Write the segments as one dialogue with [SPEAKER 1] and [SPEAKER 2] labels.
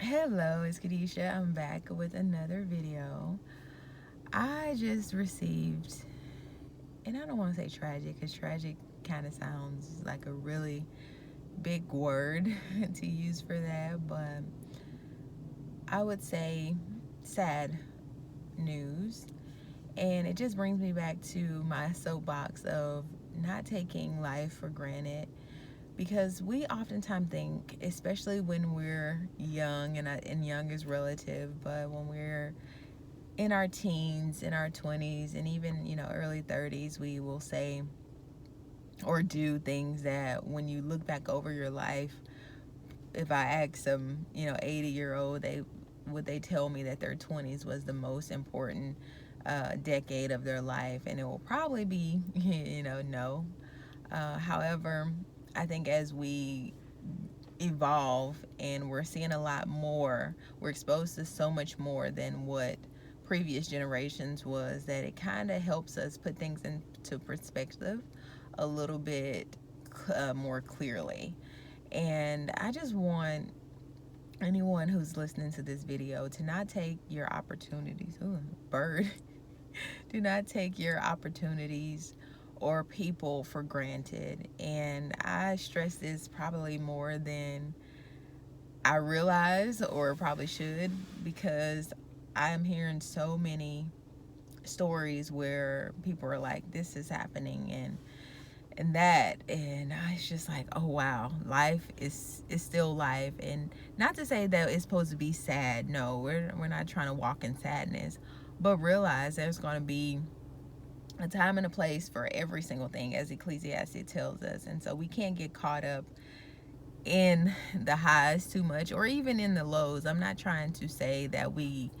[SPEAKER 1] Hello, it's Kadisha. I'm back with another video. I just received, and I don't want to say tragic because tragic kind of sounds like a really big word to use for that, but I would say sad news. And it just brings me back to my soapbox of not taking life for granted because we oftentimes think, especially when we're young, and young is relative, but when we're in our teens, in our 20s, and even, early 30s, we will say or do things that when you look back over your life, if I ask some, 80-year-old, they tell me that their 20s was the most important decade of their life, and it will probably be, no. However, I think as we evolve and we're seeing a lot more, we're exposed to so much more than what previous generations was, that it kind of helps us put things into perspective a little bit more clearly. And I just want anyone who's listening to this video to not take your opportunities. Ooh, bird. Do not take your opportunities or people for granted. And I stress this probably more than I realize or probably should, because I'm hearing so many stories where people are like, this is happening and that, and I was just like, oh wow, life is still life. And not to say that it's supposed to be sad. No, we're not trying to walk in sadness, but realize there's going to be a time and a place for every single thing, as Ecclesiastes tells us. And so we can't get caught up in the highs too much, or even in the lows. I'm not trying to say that we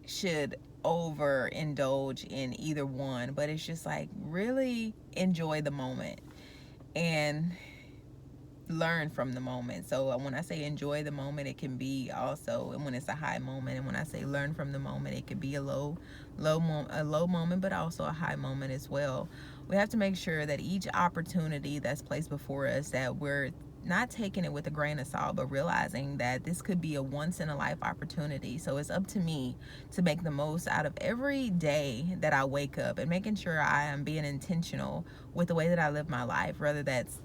[SPEAKER 1] should overindulge in either one, but it's just like really enjoy the moment and learn from the moment. So when I say enjoy the moment, it can be also, and when it's a high moment, and when I say learn from the moment, it could be a low moment, but also a high moment as well. We have to make sure that each opportunity that's placed before us, that we're not taking it with a grain of salt, but realizing that this could be a once in a life opportunity. So it's up to me to make the most out of every day that I wake up, and making sure I am being intentional with the way that I live my life, whether that's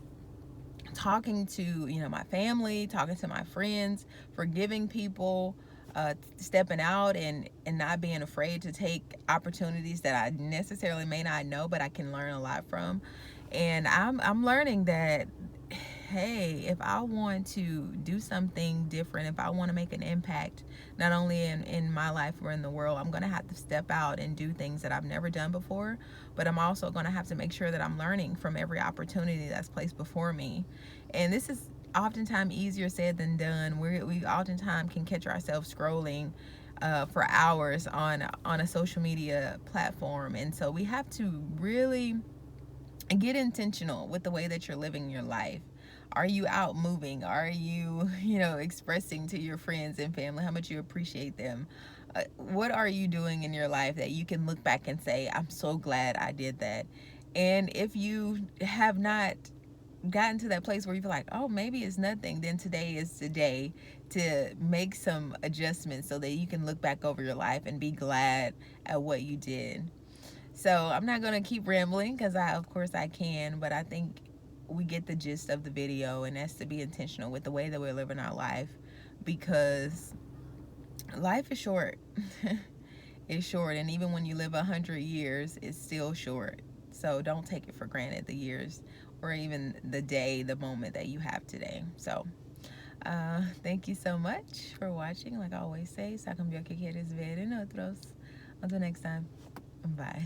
[SPEAKER 1] talking to my family, talking to my friends, forgiving people, stepping out and not being afraid to take opportunities that I necessarily may not know, but I can learn a lot from. And I'm learning that, hey, if I want to do something different, if I want to make an impact, not only in my life or in the world, I'm going to have to step out and do things that I've never done before. But I'm also going to have to make sure that I'm learning from every opportunity that's placed before me. And this is oftentimes easier said than done. We oftentimes can catch ourselves scrolling for hours on a social media platform. And so we have to really get intentional with the way that you're living your life. Are you out moving? Are you, expressing to your friends and family how much you appreciate them? What are you doing in your life that you can look back and say, I'm so glad I did that? And if you have not gotten to that place where you feel like, oh, maybe it's nothing, then today is the day to make some adjustments so that you can look back over your life and be glad at what you did. So I'm not going to keep rambling because of course I can, but I think we get the gist of the video, and that's to be intentional with the way that we're living our life, because life is short. It's short, and even when you live 100 years, it's still short. So don't take it for granted, the years or even the day, the moment that you have today. So thank you so much for watching. Like I always say, sa cambiar que quieres ver en otros. Until next time, bye.